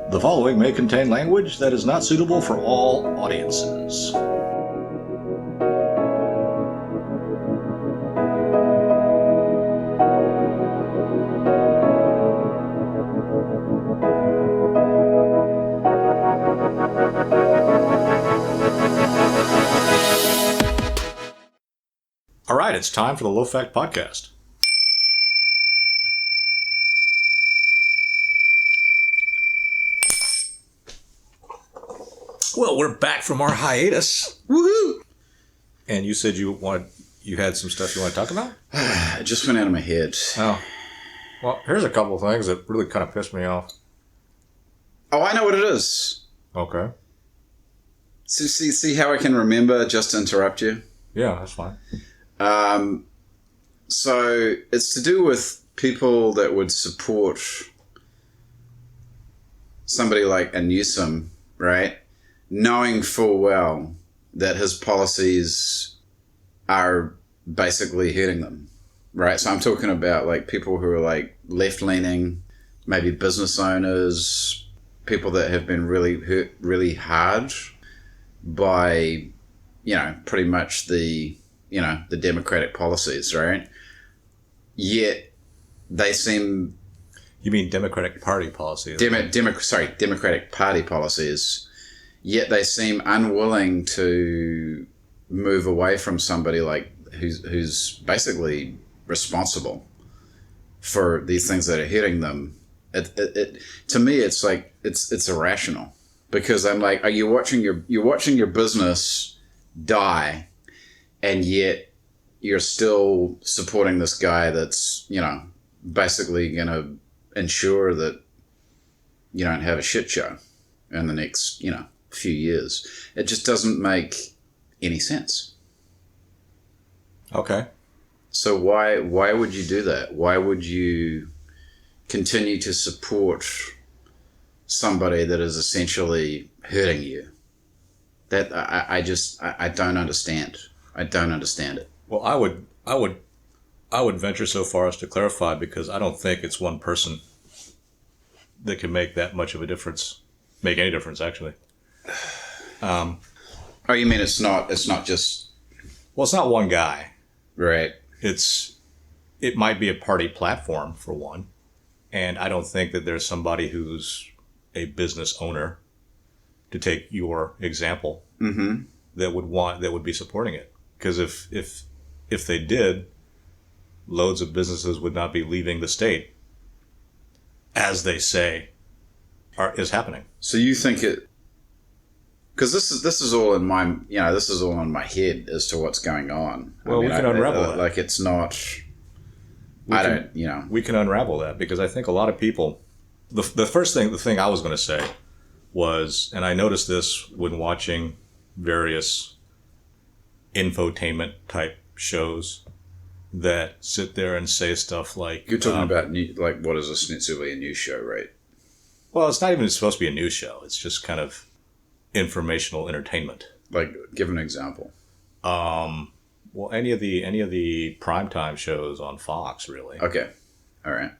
The following may contain language that is not suitable for all audiences. All right, it's time for the Low Fact Podcast. Well, we're back from our hiatus. Woohoo! And you said you had some stuff you want to talk about? It just went out of my head. Oh. Well, here's a couple of things that really kind of pissed me off. Oh, I know what it is. Okay. So, see how I can remember just to interrupt you? Yeah, that's fine. So it's to do with people that would support somebody like a Newsom, right? Knowing full well that his policies are basically hurting them, right? So I'm talking about like people who are like left-leaning, maybe business owners, people that have been really hurt really hard by, pretty much the Democratic policies, right? Yet they seem... You mean Democratic Party policies? Democratic Party policies. Yet they seem unwilling to move away from somebody like who's basically responsible for these things that are hitting them. It to me, it's like it's irrational, because I'm like, are you watching your business die, and yet you're still supporting this guy that's basically going to ensure that you don't have a shit show in the next few years. It just doesn't make any sense. Okay. So why would you do that? Why would you continue to support somebody that is essentially hurting you? That I don't understand. I don't understand it. Well, I would venture so far as to clarify, because I don't think it's one person that can make that much of a difference. Make any difference, actually. Oh, you mean it's not just... Well, it's not one guy. Right. It might be a party platform, for one. And I don't think that there's somebody who's a business owner, to take your example, that would be supporting it. Because if they did, loads of businesses would not be leaving the state, as they say is happening. So you think it... Because this is all in my this is all in my head as to what's going on. Well, we can unravel that. Like, it's not. We can unravel that, because I think a lot of people. The thing I was going to say was, and I noticed this when watching various infotainment type shows that sit there and say stuff like, you're talking about what is ostensibly a news show, right? Well, it's not even supposed to be a news show. It's just kind of informational entertainment. Like, give an example. Well, any of the primetime shows on Fox, really. Okay. All right.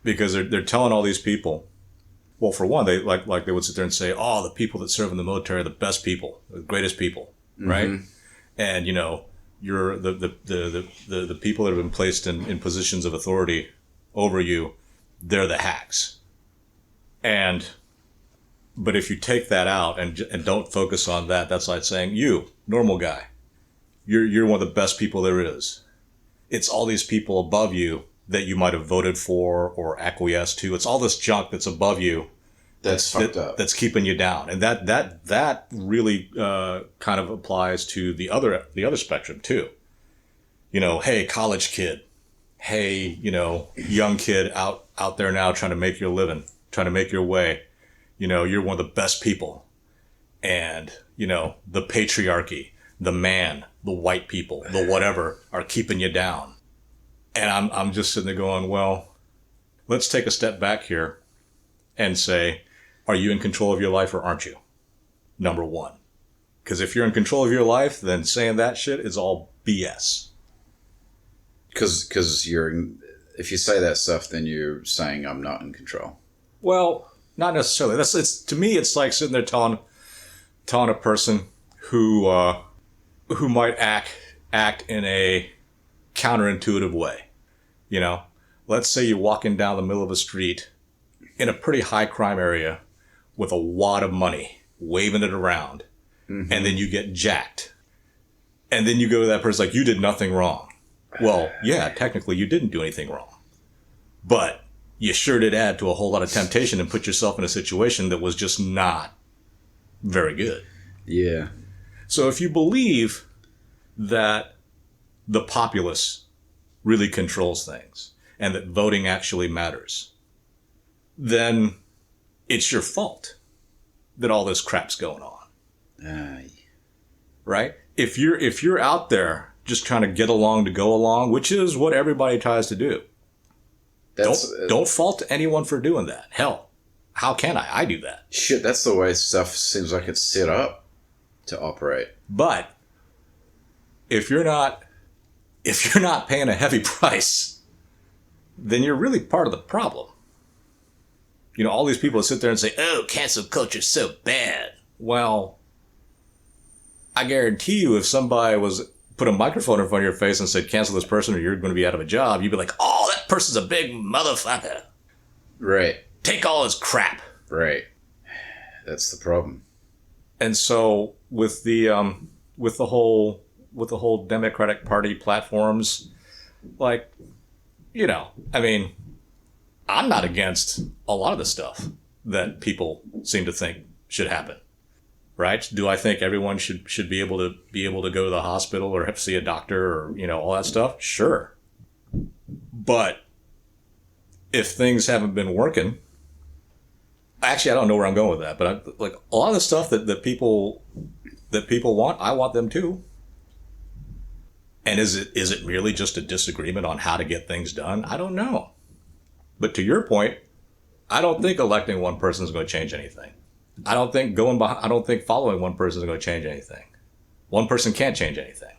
Because they're telling all these people. Well, for one, they like they would sit there and say, "Oh, the people that serve in the military are the best people, the greatest people," right? And you're the people that have been placed in positions of authority over you, they're the hacks. But if you take that out and don't focus on that, that's like saying, you, normal guy, you're one of the best people there is. It's all these people above you that you might have voted for or acquiesced to. It's all this junk that's above you that's fucked up, that's keeping you down. And that really kind of applies to the other spectrum too. Hey, college kid. Hey, young kid out there now trying to make your living, trying to make your way. You're one of the best people. And, the patriarchy, the man, the white people, the whatever are keeping you down. And I'm just sitting there going, well, let's take a step back here and say, are you in control of your life or aren't you? Number one. Because if you're in control of your life, then saying that shit is all BS. Because if you say that stuff, then you're saying I'm not in control. Well, Not necessarily. It's to me. It's like sitting there telling a person who might act in a counterintuitive way. You know, let's say you're walking down the middle of a street in a pretty high crime area with a wad of money, waving it around, and then you get jacked, and then you go to that person like, you did nothing wrong. Well, yeah, technically you didn't do anything wrong, but you sure did add to a whole lot of temptation and put yourself in a situation that was just not very good. Yeah. So if you believe that the populace really controls things and that voting actually matters, then it's your fault that all this crap's going on. Right? If you're out there just trying to get along to go along, which is what everybody tries to do, don't fault anyone for doing that. Hell, how can I? I do that. Shit, that's the way stuff seems like it's set up to operate. But if you're not paying a heavy price, then you're really part of the problem. You know, all these people that sit there and say, "Oh, cancel culture's so bad." Well, I guarantee you, if somebody put a microphone in front of your face and said, "Cancel this person or you're going to be out of a job," you'd be like, "Oh, that person's a big motherfucker. Right. Take all his crap." Right. That's the problem. And so with the whole Democratic Party platforms, like, you know, I mean, I'm not against a lot of the stuff that people seem to think should happen. Right? Do I think everyone should be able to go to the hospital or have to see a doctor or, you know, all that stuff? Sure. But if things haven't been working, actually, I don't know where I'm going with that, but like a lot of the stuff that people want, I want them too. And is it merely just a disagreement on how to get things done? I don't know. But to your point, I don't think electing one person is going to change anything. I don't think following one person is going to change anything. One person can't change anything.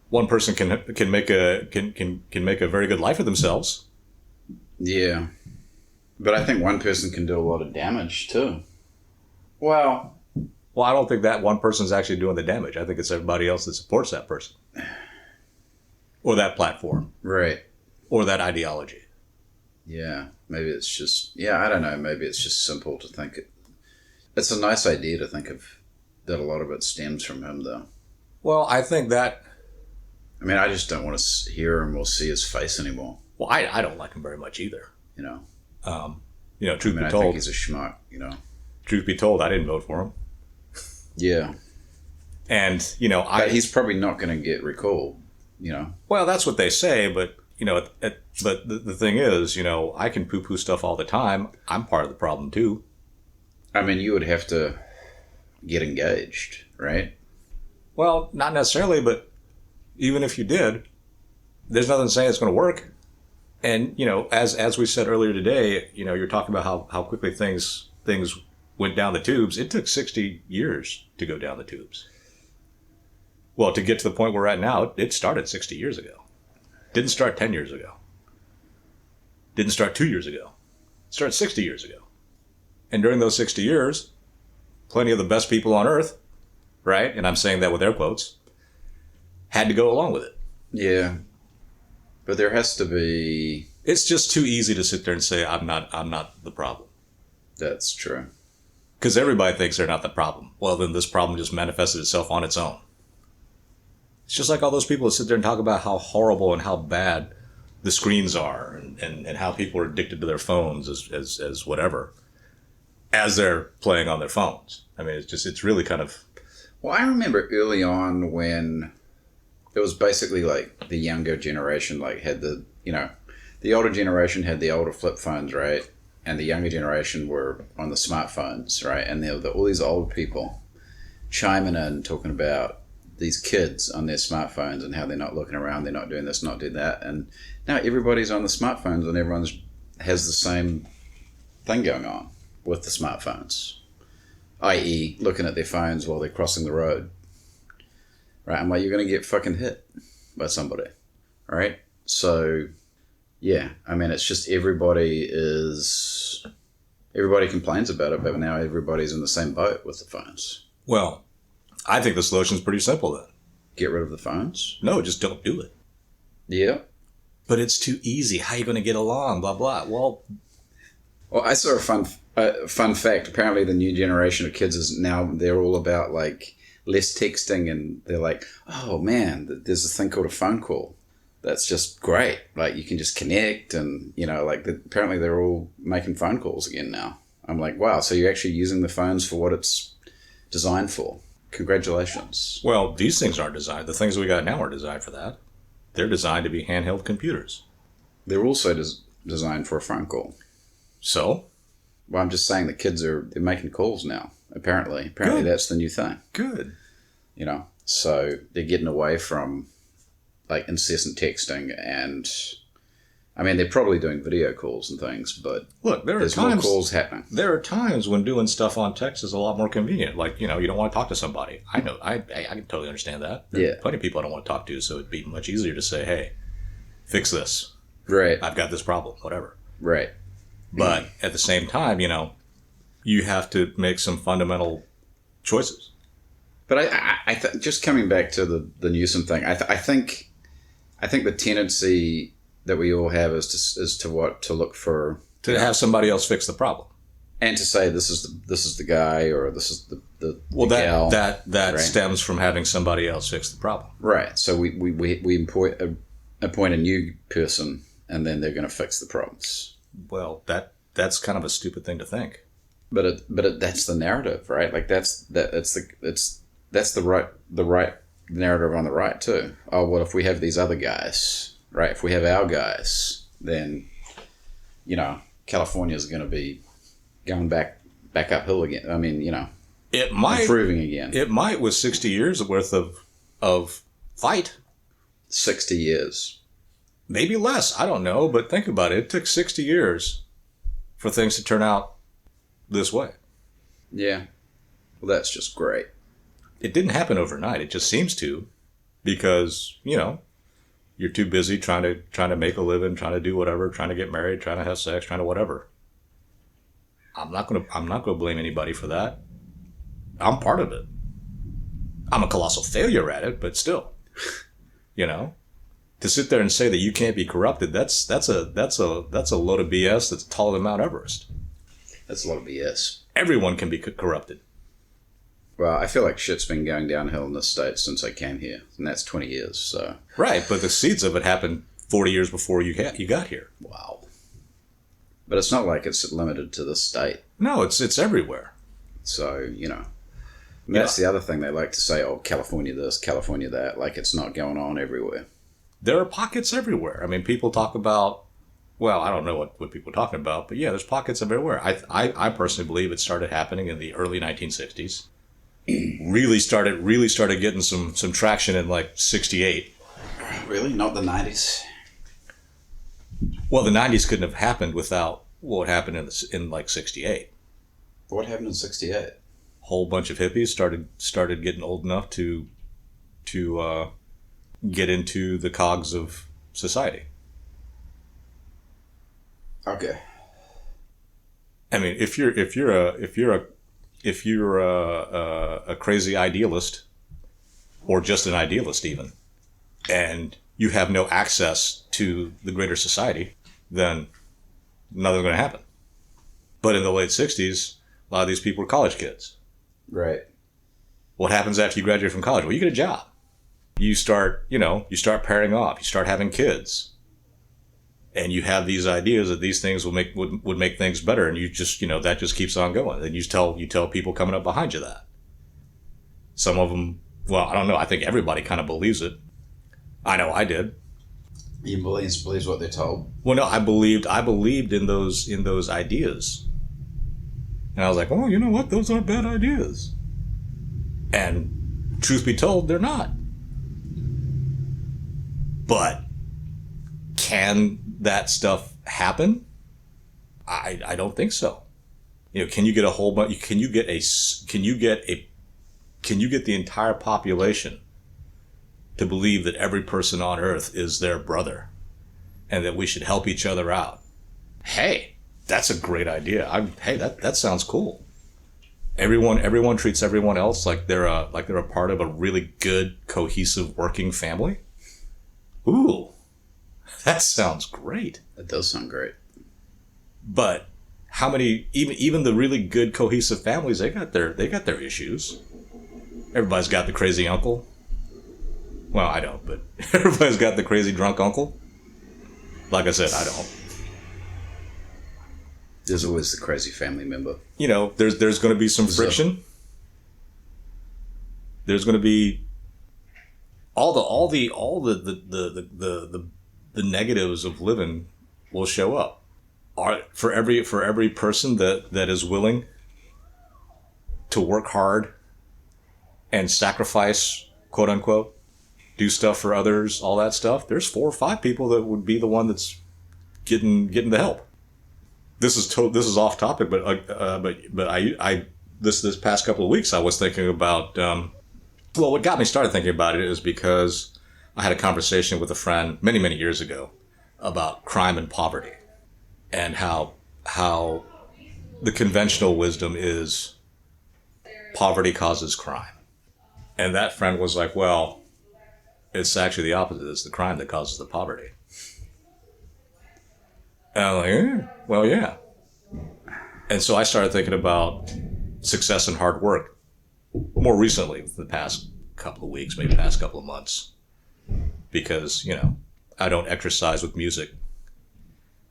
One person can make a very good life of themselves. Yeah. But I think one person can do a lot of damage too. Well, I don't think that one person's actually doing the damage. I think it's everybody else that supports that person. Or that platform. Right. Or that ideology. Yeah. Maybe it's just, I don't know. Maybe it's just simple to think it's a nice idea to think of that a lot of it stems from him, though. Well, I think that... I mean, I just don't want to hear him or see his face anymore. Well, I don't like him very much either. You know? Truth be told... I think he's a schmuck, you know? Truth be told, I didn't vote for him. Yeah. And, But he's probably not going to get recalled, you know? Well, that's what they say, but, but the thing is, I can poo-poo stuff all the time. I'm part of the problem, too. I mean, you would have to get engaged, right? Well, not necessarily, but even if you did, there's nothing saying it's going to work. And, as we said earlier today, you're talking about how quickly things went down the tubes. It took 60 years to go down the tubes. Well, to get to the point we're at now, it started 60 years ago. Didn't start 10 years ago. Didn't start 2 years ago. It started 60 years ago. And during those 60 years, plenty of the best people on earth, right? And I'm saying that with air quotes, had to go along with it. Yeah. But there has to be... It's just too easy to sit there and say, I'm not the problem. That's true. Because everybody thinks they're not the problem. Well, then this problem just manifested itself on its own. It's just like all those people that sit there and talk about how horrible and how bad the screens are and how people are addicted to their phones as whatever, as they're playing on their phones. I mean, it's really kind of... Well, I remember early on when it was basically like the younger generation had the older generation had the older flip phones, right? And the younger generation were on the smartphones, right? And there were all these old people chiming in, talking about these kids on their smartphones and how they're not looking around, they're not doing this, not doing that. And now everybody's on the smartphones and everyone has the same thing going on with the smartphones, i.e. looking at their phones while they're crossing the road. Right? I'm like, you're going to get fucking hit by somebody. Right? So, yeah. I mean, it's just everybody is Everybody complains about it, but now everybody's in the same boat with the phones. Well, I think the solution's pretty simple then. Get rid of the phones? No, just don't do it. Yeah. But it's too easy. How are you going to get along? Blah, blah. Well, I saw a fun fact. Apparently the new generation of kids is now, they're all about like less texting, and they're like, oh man, there's a thing called a phone call. That's just great. Like you can just connect, and apparently they're all making phone calls again now. I'm like, wow, so you're actually using the phones for what it's designed for. Congratulations. Well, these things aren't designed. The things we got now are designed for that. They're designed to be handheld computers. They're also designed for a phone call. So? Well, I'm just saying the kids they're making calls now. Apparently Good. That's the new thing. Good. So they're getting away from like incessant texting, and I mean they're probably doing video calls and things, but look, there's more calls happening. There are times when doing stuff on text is a lot more convenient. Like, you don't want to talk to somebody. I know. I can totally understand that. There are plenty of people I don't want to talk to, so it'd be much easier to say, hey, fix this. Right. I've got this problem, whatever. Right. But at the same time, you have to make some fundamental choices. But just coming back to the Newsom thing, I think the tendency that we all have is to look for to have somebody else fix the problem, and to say this is the guy, or this is the gal. That right? Stems from having somebody else fix the problem. Right. So we appoint a new person, and then they're going to fix the problems. Well, that's kind of a stupid thing to think. But that's the narrative, right? Like that's the right narrative on the right too. Oh, well, if we have these other guys, right? If we have our guys, then California's going to be going back uphill again. I mean, it might improving again. It might with 60 years worth of fight. 60 years, maybe less. I don't know, but think about it. It took 60 years for things to turn out this way. Yeah. Well, that's just great. It didn't happen overnight. It just seems to, because, you're too busy trying to make a living, trying to do whatever, trying to get married, trying to have sex, trying to whatever. I'm not gonna blame anybody for that. I'm part of it. I'm a colossal failure at it, but still, to sit there and say that you can't be corrupted, that's a load of BS that's taller than Mount Everest. That's a lot of BS. Everyone can be corrupted. Well, I feel like shit's been going downhill in this state since I came here, and that's 20 years. So right, but the seeds of it happened 40 years before you got here. Wow. But it's not like it's limited to this state. No, it's everywhere. So that's the other thing they like to say. Oh, California this, California that. Like it's not going on everywhere. There are pockets everywhere. I mean, people talk about. Well, I don't know what people are talking about, but yeah, there's pockets everywhere. I personally believe it started happening in the early 1960s. really started getting some traction in like 68. Really? Not the 90s? Well, the 90s couldn't have happened without what happened in like 68. What happened in 68? Whole bunch of hippies started getting old enough to get into the cogs of society. Okay. I mean, if you're a crazy idealist, or just an idealist even, and you have no access to the greater society, then nothing's going to happen. But in the late 60s, a lot of these people were college kids. Right. What happens after you graduate from college? Well, you get a job. You start pairing off. You start having kids. And you have these ideas that these things would make things better, and you just that just keeps on going. And you tell people coming up behind you that. Some of them, well, I don't know. I think everybody kind of believes it. I know I did. You believes what they're told. Well, no, I believed in those ideas, and I was like, oh, you know what? Those aren't bad ideas. And truth be told, they're not. But can that stuff happen? I don't think so. Can you get a whole bunch? Can you get the entire population to believe that every person on Earth is their brother, and that we should help each other out? Hey, That's a great idea. Hey, that sounds cool. Everyone treats everyone else like they're a part of a really good, cohesive working family. Ooh, that sounds great. That does sound great. But how many, even the really good, cohesive families, they got their issues. Everybody's got the crazy uncle. Well, I don't, but everybody's got the crazy drunk uncle. Like I said, I don't. There's always the crazy family member. You know, there's going to be some friction. There's going to be all the negatives of living will show up. For every person that is willing to work hard and sacrifice, quote unquote, do stuff for others, all that stuff, there's 4 or 5 people that would be the one that's getting the help. This is off topic, but I this past couple of weeks I was thinking about what got me started thinking about it is because I had a conversation with a friend many years ago about crime and poverty, and how the conventional wisdom is poverty causes crime, and that friend was like, well, it's actually the opposite. It's the crime that causes the poverty. And I'm like, well, yeah. And so I started thinking about success and hard work more recently, the past couple of weeks, maybe past couple of months, because, you know, I don't exercise with music.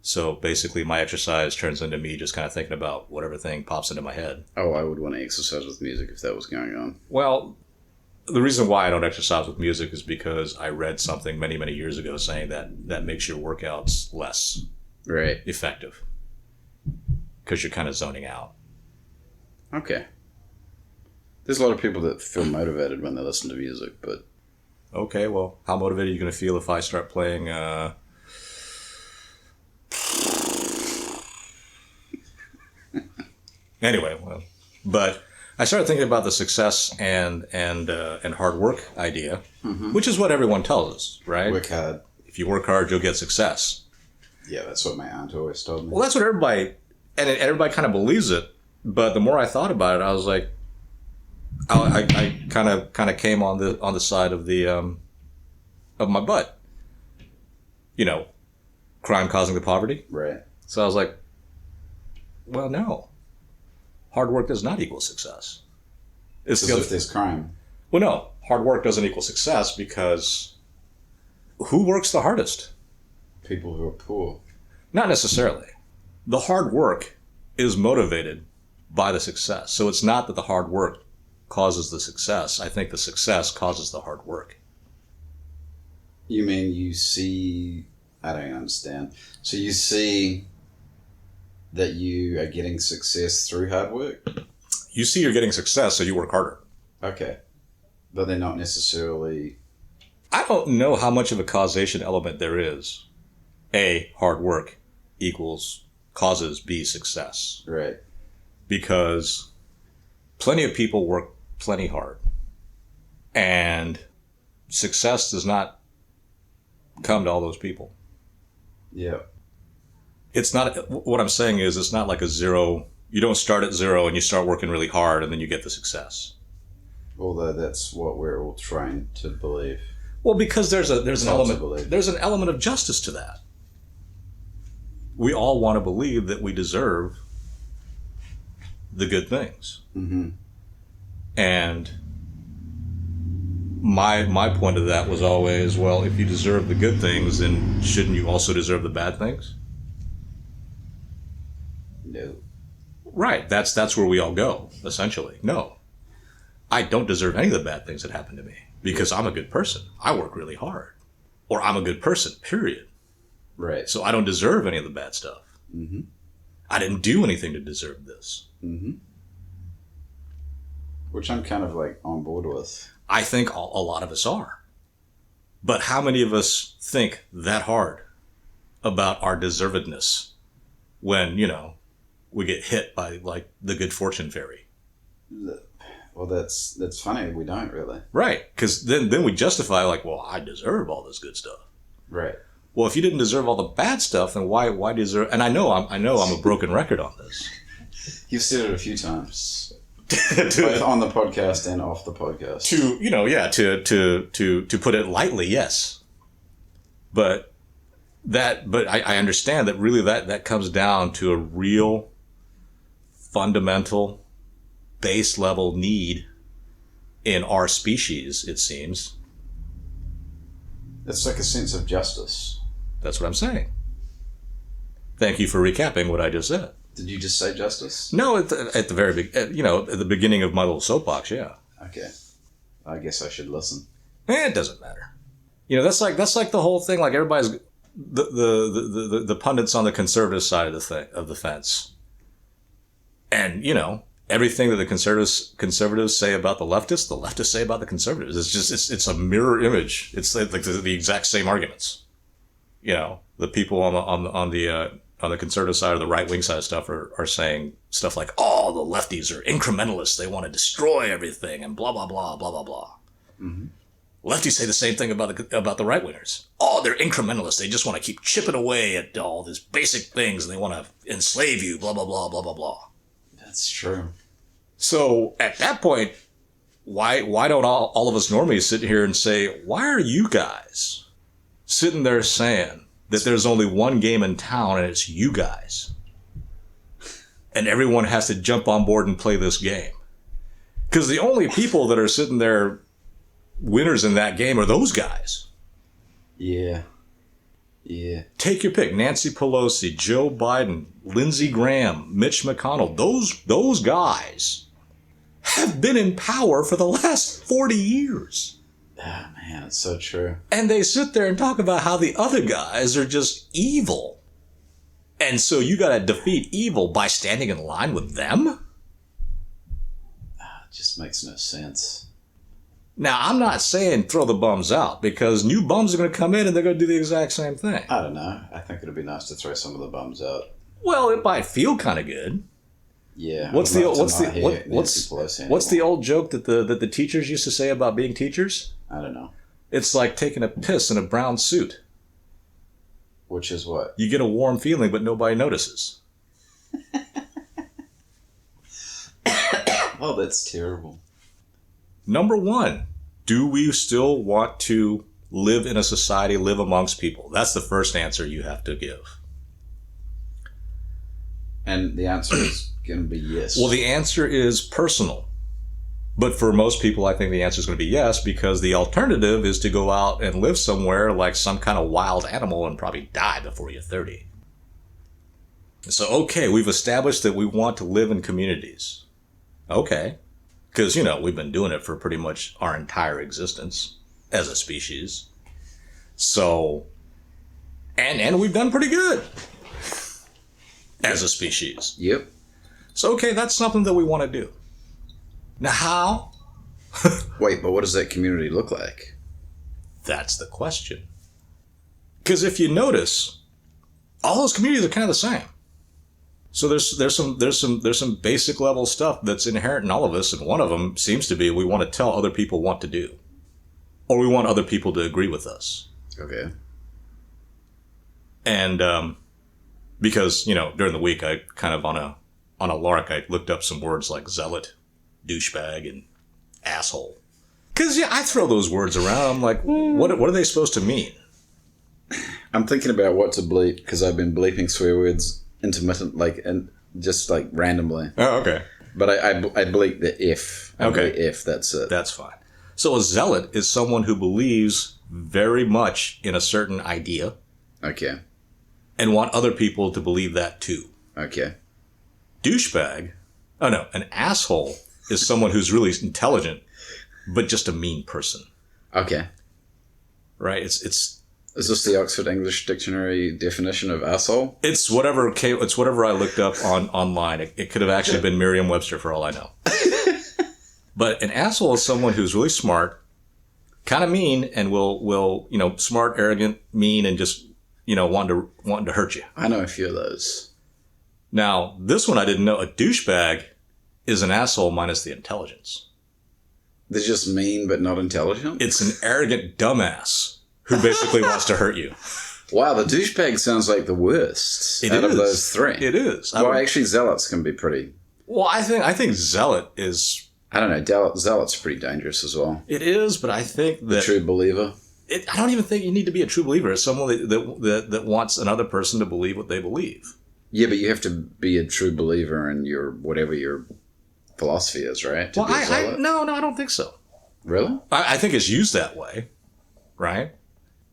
So basically my exercise turns into me just kind of thinking about whatever thing pops into my head. Oh, I would want to exercise with music if that was going on. Well, the reason why I don't exercise with music is because I read something many years ago saying that makes your workouts less effective because you're kind of zoning out. Okay. There's a lot of people that feel motivated when they listen to music, but... Okay, well, how motivated are you going to feel if I start playing... Anyway, well, but I started thinking about the success and hard work idea, which is what everyone tells us, right? Work hard. If you work hard, you'll get success. Yeah, that's what my aunt always told me. Well, that's what everybody kind of believes it. But the more I thought about it, I was like, I kind of came on the side of the of my butt. You know, crime causing the poverty. Right. So I was like, well, no. Hard work does not equal success. It's if there's crime. Well, no. Hard work doesn't equal success because who works the hardest? People who are poor. Not necessarily. The hard work is motivated by the success. So it's not that the hard work causes the success. I think the success causes the hard work. You mean you see... I don't understand. So you see that you are getting success through hard work? You see you're getting success, so you work harder. Okay. But they're not necessarily... I don't know how much of a causation element there is. A, hard work causes B, success. Right. Because plenty of people work plenty hard. And success does not come to all those people. Yeah. It's not, what I'm saying is it's not like a zero, you don't start at zero and you start working really hard and then you get the success. Although that's what we're all trained to believe. Well, because there's an element of justice to that. We all want to believe that we deserve the good things. Mm-hmm. And my point of that was always, well, if you deserve the good things, then shouldn't you also deserve the bad things? No. Right. That's where we all go, essentially. No. I don't deserve any of the bad things that happen to me because I'm a good person. I work really hard. Or I'm a good person, period. Right. So I don't deserve any of the bad stuff. Mm-hmm. I didn't do anything to deserve this. Mm-hmm. Which I'm kind of like on board with. I think a lot of us are. But how many of us think that hard about our deservedness when, you know, we get hit by like the good fortune fairy? Well, that's funny. We don't really. Right. Because then we justify like, well, I deserve all this good stuff. Right. Well, if you didn't deserve all the bad stuff, then why deserve? And I know I'm a broken record on this. You've said it a few times, both on the podcast and off the podcast. To put it lightly, yes. But I understand that really that comes down to a real fundamental base level need in our species, it seems. It's like a sense of justice. That's what I'm saying. Thank you for recapping what I just said. Did you just say justice? No, at the very at the beginning of my little soapbox, yeah. Okay. I guess I should listen. It doesn't matter. That's like the whole thing. Like everybody's the pundits on the conservative side of the fence, and everything that the conservatives say about the leftists say about the conservatives. It's a mirror image. It's like the exact same arguments. The people on the conservative side or the right wing side of stuff are saying stuff like, "Oh, the lefties are incrementalists. They want to destroy everything and blah blah blah blah blah blah." Mm-hmm. Lefties say the same thing about the right wingers. Oh, they're incrementalists. They just want to keep chipping away at all these basic things, and they want to enslave you. Blah blah blah blah blah blah. That's true. So at that point, why don't all of us normies sit here and say, why are you guys sitting there saying that there's only one game in town and it's you guys, and everyone has to jump on board and play this game? Because the only people that are sitting there winners in that game are those guys. Yeah. Take your pick. Nancy Pelosi, Joe Biden, Lindsey Graham, Mitch McConnell. Those guys have been in power for the last 40 years. Oh, man, it's so true. And they sit there and talk about how the other guys are just evil. And so you got to defeat evil by standing in line with them? It just makes no sense. Now, I'm not saying throw the bums out, because new bums are going to come in and they're going to do the exact same thing. I don't know. I think it'd be nice to throw some of the bums out. Well, it might feel kind of good. Yeah. What's the old joke that the teachers used to say about being teachers? I don't know. It's like taking a piss in a brown suit. Which is what? You get a warm feeling, but nobody notices. Oh, that's terrible. Number one, do we still want to live in a society, live amongst people? That's the first answer you have to give. And the answer is going to be yes. Well, the answer is personal. But for most people, I think the answer is going to be yes, because the alternative is to go out and live somewhere like some kind of wild animal and probably die before you're 30. So, okay, we've established that we want to live in communities. Okay. Because, we've been doing it for pretty much our entire existence as a species. So, and we've done pretty good as a species. Yep. So, okay, that's something that we want to do. Now, how? Wait, but what does that community look like? That's the question. Because if you notice, all those communities are kind of the same. So there's some basic level stuff that's inherent in all of us, and one of them seems to be we want to tell other people what to do, or we want other people to agree with us. Okay. And because during the week I kind of on a lark I looked up some words like zealot, douchebag, and asshole. Because I throw those words around. I'm like, what are they supposed to mean? I'm thinking about what to bleep because I've been bleeping swear words intermittent, and just randomly. Oh, okay. But I bleep the if. Okay. If, that's it. That's fine. So a zealot is someone who believes very much in a certain idea. Okay. And want other people to believe that too. Okay. Douchebag. Oh no, an asshole is someone who's really intelligent, but just a mean person. Okay. Right? It's. Is this the Oxford English Dictionary definition of asshole? It's whatever I looked up online. It could have actually been Merriam-Webster for all I know. But an asshole is someone who's really smart, kind of mean, and will smart, arrogant, mean, and just wanting to hurt you. I know a few of those. Now, this one I didn't know. A douchebag is an asshole minus the intelligence. They're just mean but not intelligent? It's an arrogant dumbass who basically wants to hurt you. Wow, the douchebag sounds like the worst out of those three. It is. Well, actually, zealots can be pretty... Well, I think zealot is... I don't know. Zealot's pretty dangerous as well. It is, but I think that... The true believer? I don't even think you need to be a true believer. It's someone that wants another person to believe what they believe. Yeah, but you have to be a true believer in whatever your philosophy is, right? Well, no, I don't think so. Really? I think it's used that way, right?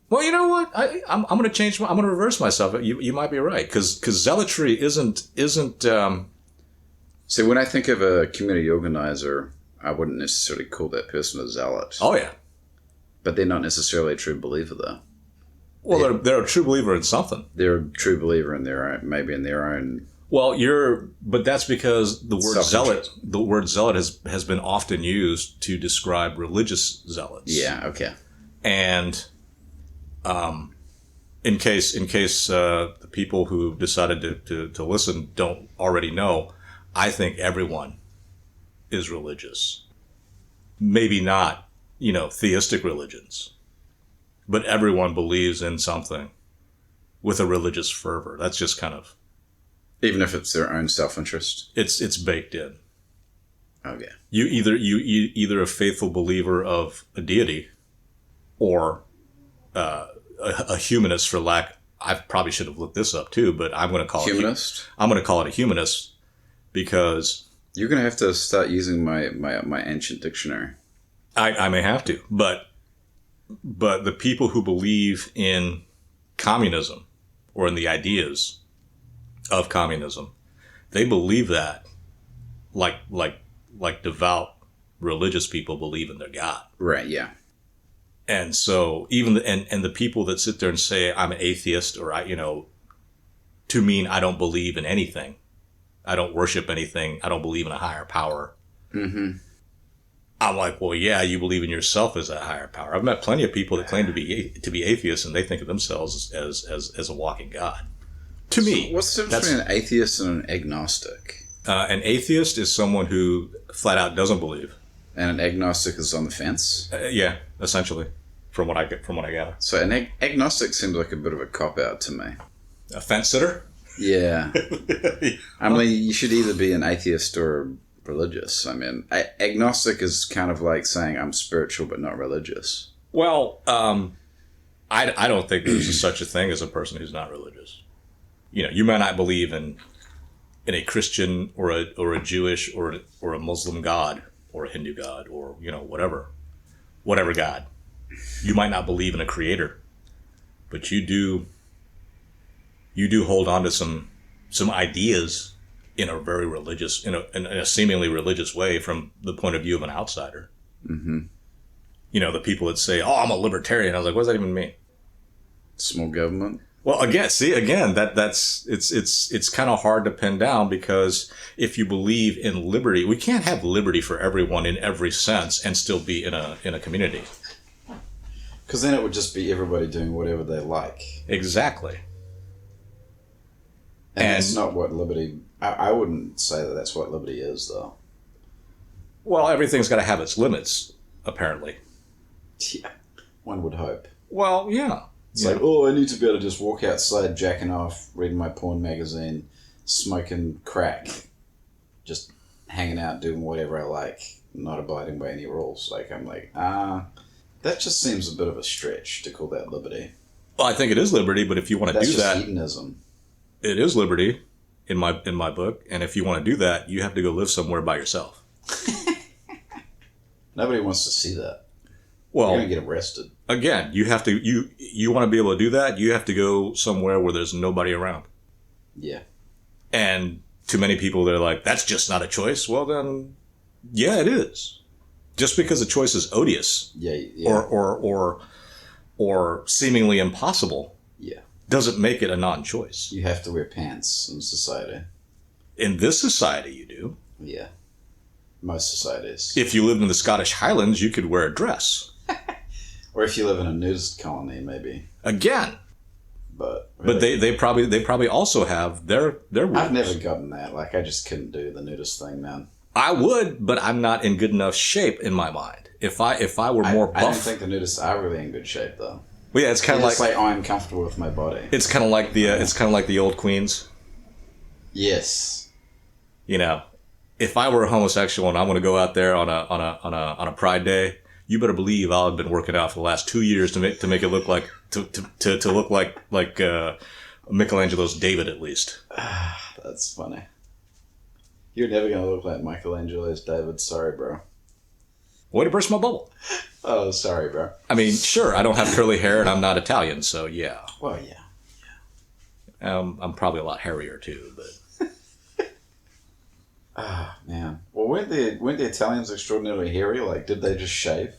Well, you know what? I'm going to change. I'm going to reverse myself. You might be right, because zealotry isn't. See, when I think of a community organizer, I wouldn't necessarily call that person a zealot. Oh yeah, but they're not necessarily a true believer, though. Well, they're a true believer in something. They're a true believer in their own, maybe in their own. Well, but that's because the word zealot has been often used to describe religious zealots. Yeah. Okay. And, in case the people who decided to listen don't already know, I think everyone is religious. Maybe not, theistic religions, but everyone believes in something with a religious fervor. That's just kind of... Even if it's their own self-interest? It's baked in. Okay. You either a faithful believer of a deity or a humanist, for lack... I probably should have looked this up too, but I'm going to call humanist? I'm going to call it a humanist because... You're going to have to start using my ancient dictionary. I may have to, but the people who believe in communism or in the ideas of communism, they believe that like devout religious people believe in their God. Right, yeah. And so even the people that sit there and say I'm an atheist, or to mean I don't believe in anything, I don't worship anything, I don't believe in a higher power. Mm-hmm. I'm like, well, yeah, you believe in yourself as a higher power. I've met plenty of people that claim to be atheists, and they think of themselves as a walking God. To me, what's the difference between an atheist and an agnostic? An atheist is someone who flat out doesn't believe, and an agnostic is on the fence. Yeah, essentially, from what I gather. So an agnostic seems like a bit of a cop out to me. A fence sitter? Yeah. I mean, you should either be an atheist or religious. I mean, agnostic is kind of like saying I'm spiritual but not religious. Well, I don't think there's such a thing as a person who's not religious. You might not believe in a Christian or a Jewish or a Muslim God or a Hindu God or whatever God. You might not believe in a creator, but you do hold on to some ideas in a very religious, in a seemingly religious way from the point of view of an outsider. Mm-hmm. The people that say, "Oh, I'm a libertarian." I was like, "What does that even mean?" Small government. Well, again, that's it's kind of hard to pin down, because if you believe in liberty, we can't have liberty for everyone in every sense and still be in a community. Because then it would just be everybody doing whatever they like. Exactly. And that's not what liberty... I wouldn't say that that's what liberty is, though. Well, everything's got to have its limits, apparently. Yeah, one would hope. Well, yeah. It's like, I need to be able to just walk outside, jacking off, reading my porn magazine, smoking crack, just hanging out, doing whatever I like, not abiding by any rules. I'm like, that just seems a bit of a stretch to call that liberty. Well, I think it is liberty, but if you want to do that... That's just hedonism. It is liberty in my book, and if you want to do that, you have to go live somewhere by yourself. Nobody wants to see that. Well, you're going to get arrested. Again, you have to you want to be able to do that, you have to go somewhere where there's nobody around. Yeah. And to many people, they're like, that's just not a choice. Well, then, yeah, it is. Just because a choice is odious, or seemingly impossible, doesn't make it a non-choice. You have to wear pants in society. In this society, you do. Yeah. Most societies. If you lived in the Scottish Highlands, you could wear a dress. Or if you live in a nudist colony, maybe. Again. But they probably also have their rules. I've never gotten that. I just couldn't do the nudist thing, man. I would, but I'm not in good enough shape in my mind. If I were more buff... I don't think the nudists are really in good shape, though. Well, yeah, it's kind You of just like say, I'm comfortable with my body. it's kind of like the old queens. Yes. You know, if I were a homosexual and I want to go out there on a Pride Day, you better believe I've been working out for the last 2 years to make it look like to look like Michelangelo's David at least. That's funny. You're never going to look like Michelangelo's David. Sorry, bro. Way to burst my bubble. Oh, sorry, bro. I mean, sure, I don't have curly hair and I'm not Italian, so yeah. Well, yeah. I'm probably a lot hairier too, but. Ah, man. Well, weren't the Italians extraordinarily hairy? Like, did they just shave?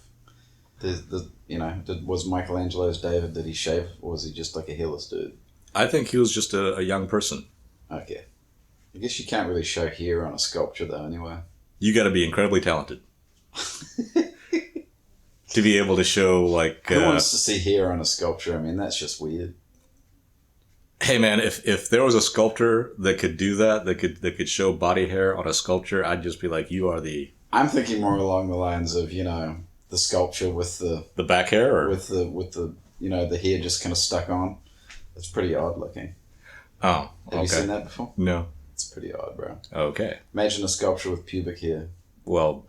Was Michelangelo's David, did he shave? Or was he just like a hairless dude? I think he was just a young person. Okay. I guess you can't really show hair on a sculpture, though, anyway. You got to be incredibly talented to be able to show, like... Who wants to see hair on a sculpture? I mean, that's just weird. Hey, man, if there was a sculptor that could do that could show body hair on a sculpture, I'd just be like, you are the... I'm thinking more along the lines of, the sculpture with the... The back hair? Or? With the the hair just kind of stuck on. It's pretty odd looking. Oh, okay. Have you seen that before? No. It's pretty odd, bro. Okay. Imagine a sculpture with pubic hair. Well...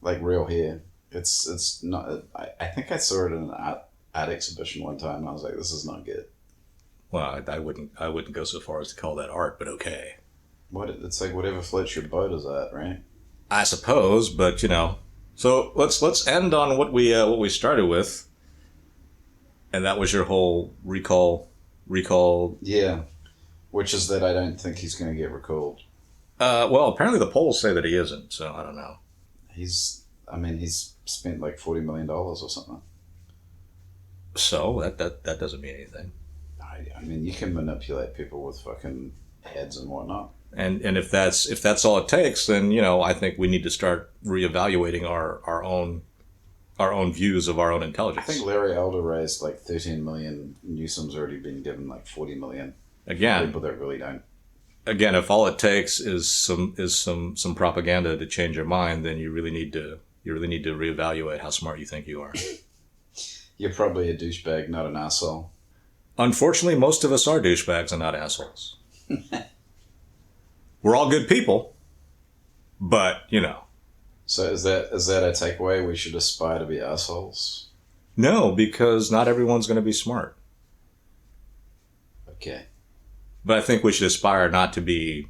Like real hair. It's not... I think I saw it in an art exhibition one time, and I was like, this is not good. Well, I wouldn't go so far as to call that art, but okay. It's like whatever floats your boat is at, right? I suppose, but So let's end on what we started with, and that was your whole recall. Yeah, which is that I don't think he's going to get recalled. Well, apparently the polls say that he isn't, so I don't know. He's spent like $40 million or something. So that doesn't mean anything. I mean, you can manipulate people with fucking heads and whatnot. And if that's all it takes, then I think we need to start reevaluating our own views of our own intelligence. I think Larry Elder raised like 13 million. Newsom's already been given like 40 million. Again, people that really don't. Again, if all it takes is some propaganda to change your mind, then you really need to reevaluate how smart you think you are. You're probably a douchebag, not an asshole. Unfortunately, most of us are douchebags and not assholes. We're all good people, but So is that a takeaway? We should aspire to be assholes? No, because not everyone's going to be smart. Okay. But I think we should aspire not to be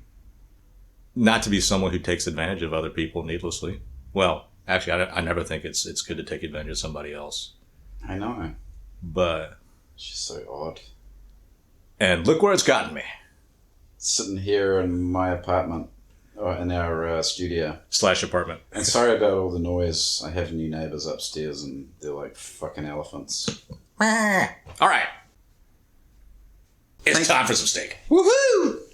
someone who takes advantage of other people needlessly. Well, actually, I never think it's good to take advantage of somebody else. I know. But it's just so odd. And look where it's gotten me. Sitting here in my apartment, or in our studio. / apartment. And sorry about all the noise. I have new neighbours upstairs and they're like fucking elephants. All right. It's time for some steak. Woohoo!